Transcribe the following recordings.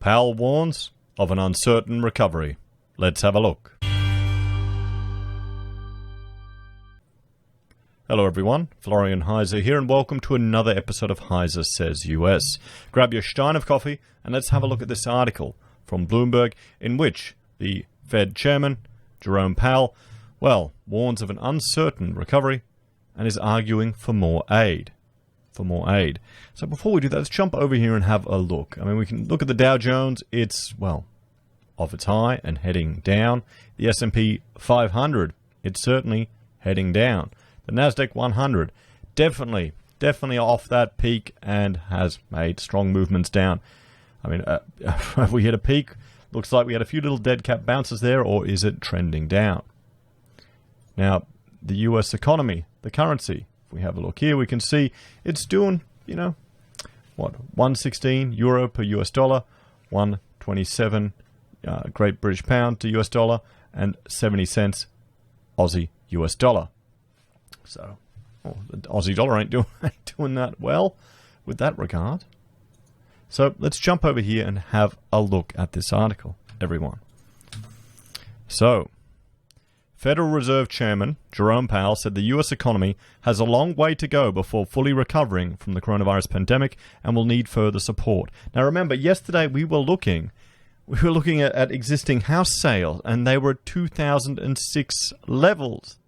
Powell warns of an uncertain recovery. Let's have a look. Hello everyone, Florian Heise here, and welcome to another episode of Heise Says US. Grab your stein of coffee and let's have a look at this article from Bloomberg, in which the Fed chairman, Jerome Powell, warns of an uncertain recovery and is arguing for more aid. So before we do that, let's jump over here and have a look. I mean, we can look at the Dow Jones. It's, off its high and heading down. The S&P 500, it's certainly heading down. The Nasdaq 100, definitely off that peak and has made strong movements down. I mean, have we hit a peak? Looks like we had a few little dead cat bounces there, or is it trending down? Now, the US economy, the currency, if we have a look here, we can see it's doing, 116 euro per US dollar, 127 Great British pound to US dollar, and 70 cents Aussie US dollar. So, the Aussie dollar ain't doing that well with that regard. So, let's jump over here and have a look at this article, everyone. So, Federal Reserve Chairman Jerome Powell said the U.S. economy has a long way to go before fully recovering from the coronavirus pandemic and will need further support. Now, remember, yesterday we were looking at existing house sales, and they were at 2006 levels.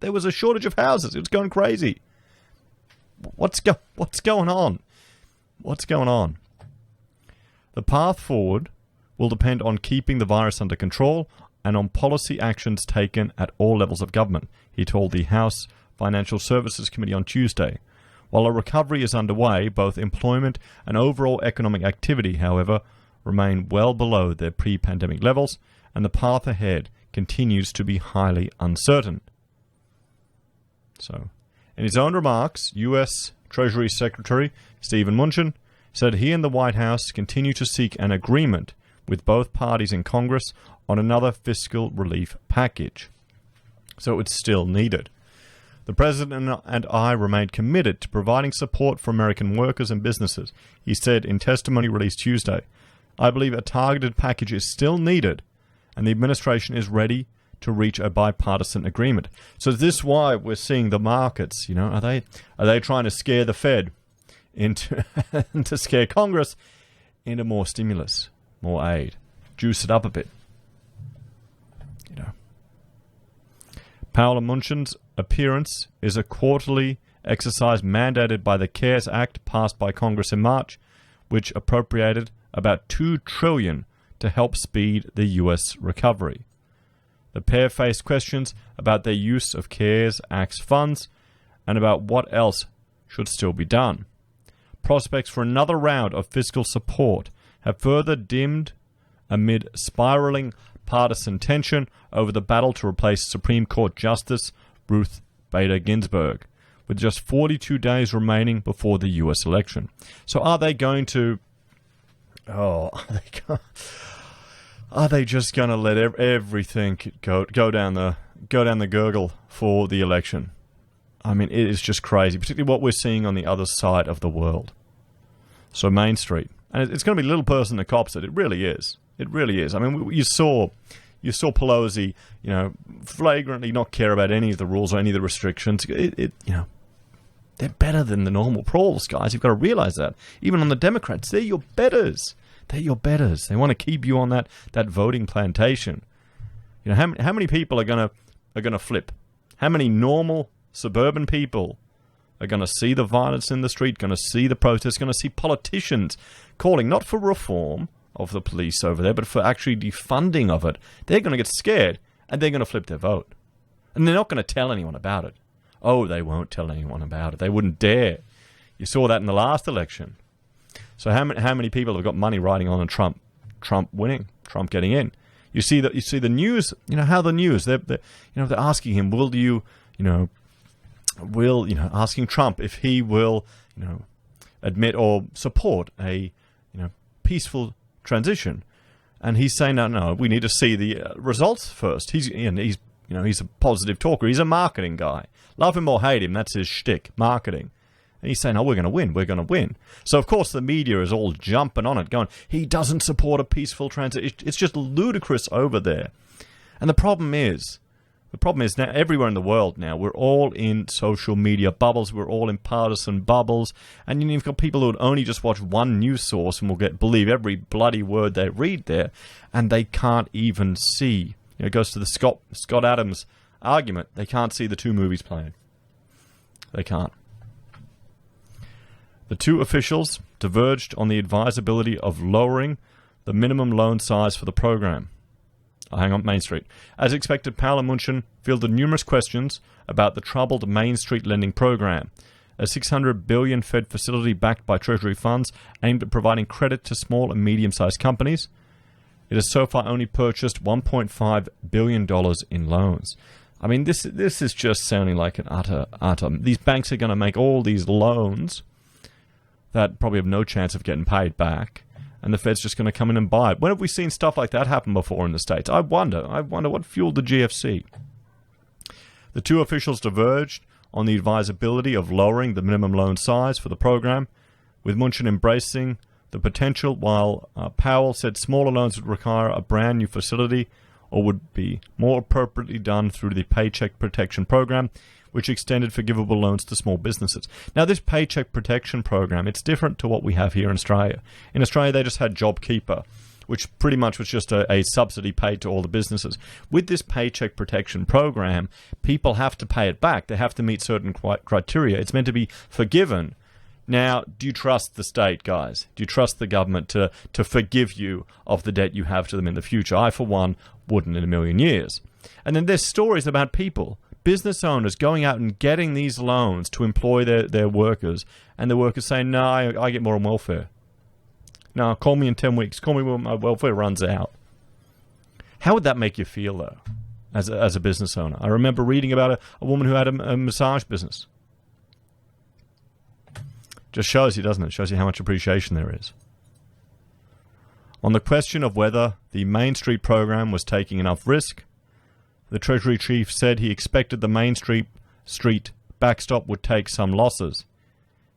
There was a shortage of houses. It was going crazy. What's going on? What's going on? The path forward will depend on keeping the virus under control and on policy actions taken at all levels of government, he told the House Financial Services Committee on Tuesday. While a recovery is underway, both employment and overall economic activity, however, remain well below their pre-pandemic levels, and the path ahead continues to be highly uncertain. So, in his own remarks, U.S. Treasury Secretary Steven Mnuchin said he and the White House continue to seek an agreement with both parties in Congress on another fiscal relief package. So it's still needed. The President and I remain committed to providing support for American workers and businesses, he said in testimony released Tuesday. I believe a targeted package is still needed, and the administration is ready to reach a bipartisan agreement. So is this why we're seeing the markets, are they trying to scare the Fed into to scare Congress into more stimulus, more aid, juice it up a bit? Powell and Mnuchin's appearance is a quarterly exercise mandated by the CARES Act passed by Congress in March, which appropriated about $2 trillion to help speed the U.S. recovery. The pair faced questions about their use of CARES Act's funds and about what else should still be done. Prospects for another round of fiscal support have further dimmed amid spiraling partisan tension over the battle to replace Supreme Court Justice Ruth Bader Ginsburg, with just 42 days remaining before the U.S. election. So are they going to... are they just going to let everything go down the gurgle for the election? I mean, it is just crazy, particularly what we're seeing on the other side of the world. So Main Street, and it's going to be the little person that cops it. It really is. It really is. I mean, you saw Pelosi, flagrantly not care about any of the rules or any of the restrictions. They're better than the normal prawls, guys. You've got to realize that. Even on the Democrats, they're your betters. They want to keep you on that voting plantation. How many people are gonna flip? How many normal suburban people are going to see the violence in the street, going to see the protests, going to see politicians calling not for reform of the police over there, but for actually defunding of it? They're going to get scared, and they're going to flip their vote. And they're not going to tell anyone about it. Oh, they won't tell anyone about it. They wouldn't dare. You saw that in the last election. So how many people have got money riding on Trump winning, Trump getting in? You see the news. How the news they're asking him, asking Trump if he will admit or support a peaceful transition, and he's saying no, we need to see the results first. He's a positive talker. He's a marketing guy. Love him or hate him, that's his shtick, marketing. And he's saying, oh, we're going to win, we're going to win. So, of course, the media is all jumping on it, going, he doesn't support a peaceful transition. It's just ludicrous over there. And the problem is now everywhere in the world now, we're all in social media bubbles, we're all in partisan bubbles, and you've got people who would only just watch one news source and will believe every bloody word they read there, and they can't even see. It goes to the Scott Adams argument. They can't see the two movies playing. They can't. The two officials diverged on the advisability of lowering the minimum loan size for the program. Hang on, Main Street. As expected, Powell and Mnuchin fielded numerous questions about the troubled Main Street lending program, a $600 billion Fed facility backed by Treasury funds aimed at providing credit to small and medium-sized companies. It has so far only purchased $1.5 billion in loans. I mean, this is just sounding like an utter. These banks are going to make all these loans that probably have no chance of getting paid back, and the Fed's just going to come in and buy it. When have we seen stuff like that happen before in the States? I wonder what fueled the GFC. The two officials diverged on the advisability of lowering the minimum loan size for the program, with Mnuchin embracing the potential, while Powell said smaller loans would require a brand new facility or would be more appropriately done through the Paycheck Protection Program, which extended forgivable loans to small businesses. Now, this Paycheck Protection Program, it's different to what we have here in Australia. In Australia, they just had JobKeeper, which pretty much was just a subsidy paid to all the businesses. With this Paycheck Protection Program, people have to pay it back. They have to meet certain criteria. It's meant to be forgiven. Now, do you trust the state, guys? Do you trust the government to forgive you of the debt you have to them in the future? I, for one, wouldn't in a million years. And then there's stories about people, business owners, going out and getting these loans to employ their workers, and the workers saying, no, I get more on welfare. No, call me in 10 weeks. Call me when my welfare runs out. How would that make you feel, though, as a business owner? I remember reading about a woman who had a massage business. Just shows you, doesn't it? Shows you how much appreciation there is. On the question of whether the Main Street program was taking enough risk, the Treasury chief said he expected the Main Street backstop would take some losses.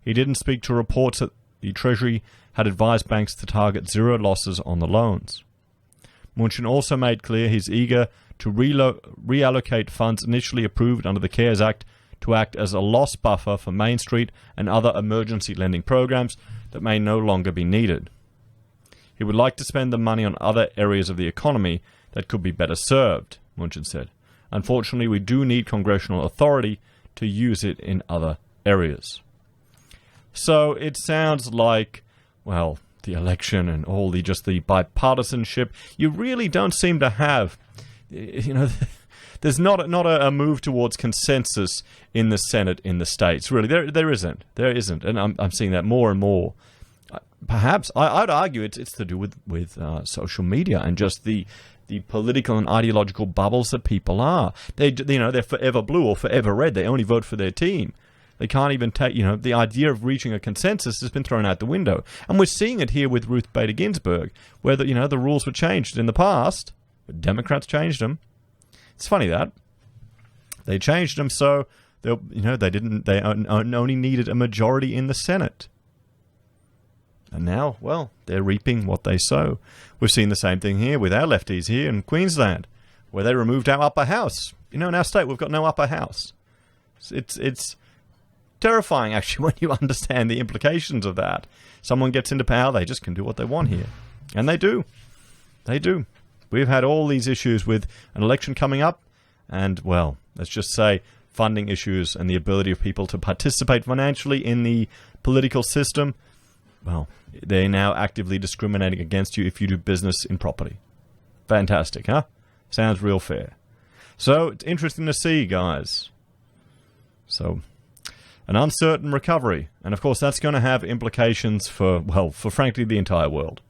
He didn't speak to reports that the Treasury had advised banks to target zero losses on the loans. Mnuchin also made clear he's eager to reallocate funds initially approved under the CARES Act to act as a loss buffer for Main Street and other emergency lending programs that may no longer be needed. He would like to spend the money on other areas of the economy that could be better served, Mnuchin said. Unfortunately, we do need congressional authority to use it in other areas. So it sounds like, well, the election and all the bipartisanship, you really don't seem to have, there's not a move towards consensus in the Senate in the States. Really, there isn't. And I'm seeing that more and more. Perhaps I'd argue it's to do with social media and just the political and ideological bubbles that people are. They're forever blue or forever red. They only vote for their team. They can't even take, the idea of reaching a consensus has been thrown out the window. And we're seeing it here with Ruth Bader Ginsburg, where the rules were changed in the past, but Democrats changed them. It's funny that they changed them so they only needed a majority in the Senate. And now, well, they're reaping what they sow. We've seen the same thing here with our lefties here in Queensland, where they removed our upper house. In our state, we've got no upper house. It's terrifying, actually, when you understand the implications of that. Someone gets into power, they just can do what they want here. And they do. They do. We've had all these issues with an election coming up and, well, let's just say funding issues and the ability of people to participate financially in the political system. Well, they're now actively discriminating against you if you do business in property. Fantastic, huh? Sounds real fair. So, it's interesting to see, guys. So, an uncertain recovery. And, of course, that's going to have implications for frankly, the entire world.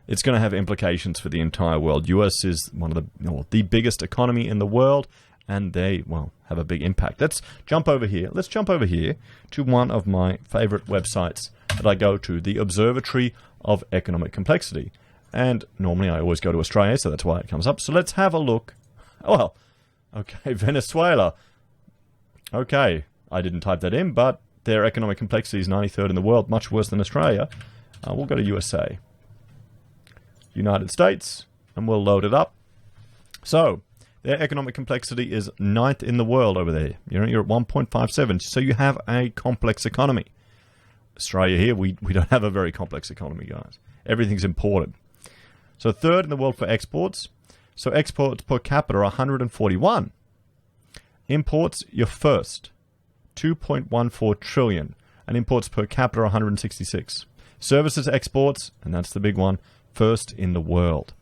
It's going to have implications for the entire world. US is one of the biggest economy in the world, and they, have a big impact. Let's jump over here. Let's jump over here to one of my favorite websites that I go to, the Observatory of Economic Complexity. And normally I always go to Australia, so that's why it comes up. So let's have a look. Okay, Venezuela. Okay, I didn't type that in, but their economic complexity is 93rd in the world, much worse than Australia, we'll go to USA. United States, and we'll load it up. So, their economic complexity is 9th in the world over there. You're at 1.57, so you have a complex economy. Australia here, we don't have a very complex economy, guys. Everything's imported. So 3rd in the world for exports. So exports per capita are 141. Imports, you're 1st, 2.14 trillion. And imports per capita are 166. Services exports, and that's the big one, 1st in the world.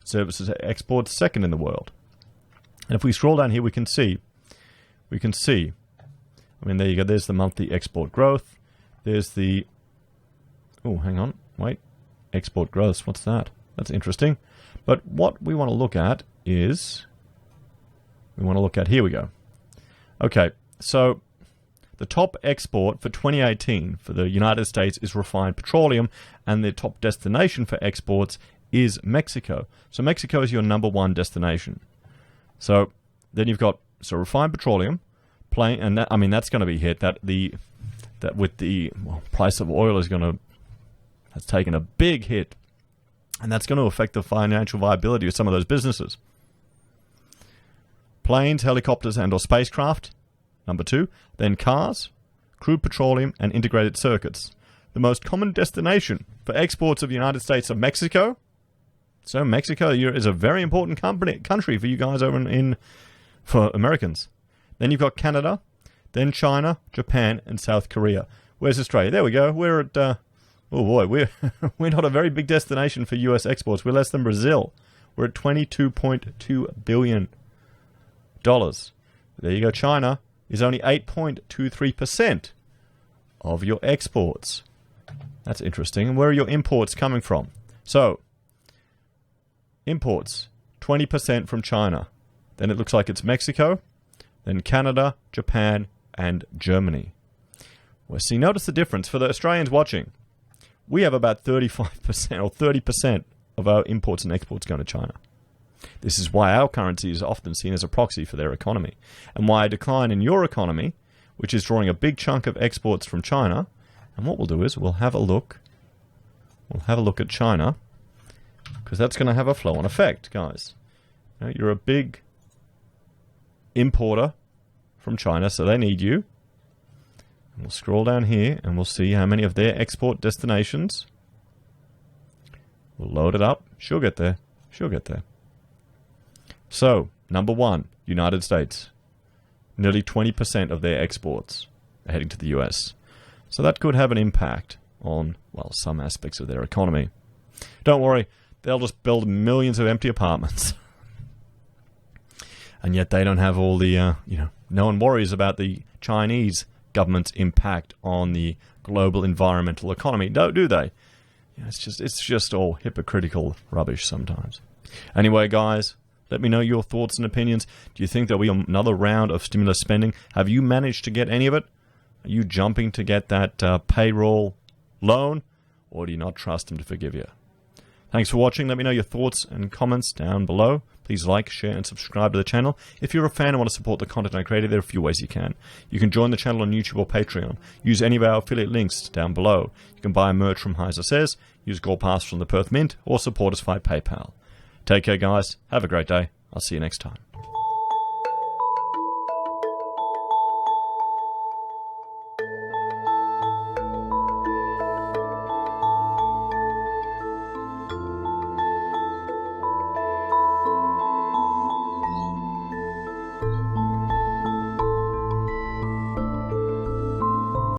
Services exports, 2nd in the world. And if we scroll down here, we can see, I mean, there you go, there's the monthly export growth. There's the, oh, hang on, wait, export growth, what's that? That's interesting. But what we want to look at is, here we go. Okay, so the top export for 2018 for the United States is refined petroleum, and the top destination for exports is Mexico. So Mexico is your #1 destination. So then you've got refined petroleum, and that, I mean, that's going to be hit. That with the price of oil has taken a big hit, and that's going to affect the financial viability of some of those businesses. Planes, helicopters, and/or spacecraft, #2. Then cars, crude petroleum, and integrated circuits. The most common destination for exports of the United States are Mexico. So Mexico is a very important country for you guys over for Americans. Then you've got Canada, then China, Japan, and South Korea. Where's Australia? There we go. We're at, oh boy, we're not a very big destination for US exports. We're less than Brazil. We're at $22.2 billion. There you go. China is only 8.23% of your exports. That's interesting. And where are your imports coming from? So, imports, 20% from China. Then it looks like it's Mexico, then Canada, Japan, and Germany. Well, see, notice the difference. For the Australians watching, we have about 35% or 30% of our imports and exports going to China. This is why our currency is often seen as a proxy for their economy, and why a decline in your economy, which is drawing a big chunk of exports from China, and what we'll do is we'll have a look at China, because that's going to have a flow-on effect, guys. You're a big importer from China, so they need you. And we'll scroll down here, and we'll see how many of their export destinations. We'll load it up. She'll get there. So, #1, United States. Nearly 20% of their exports are heading to the US. So that could have an impact on, well, some aspects of their economy. Don't worry, they'll just build millions of empty apartments. And yet they don't have all the, no one worries about the Chinese government's impact on the global environmental economy, do they? It's just all hypocritical rubbish sometimes. Anyway, guys, let me know your thoughts and opinions. Do you think there'll be another round of stimulus spending? Have you managed to get any of it? Are you jumping to get that payroll loan? Or do you not trust them to forgive you? Thanks for watching. Let me know your thoughts and comments down below. Please like, share, and subscribe to the channel. If you're a fan and want to support the content I created, there are a few ways you can. You can join the channel on YouTube or Patreon. Use any of our affiliate links down below. You can buy merch from Heise Says, use Gold Pass from the Perth Mint, or support us via PayPal. Take care, guys. Have a great day. I'll see you next time.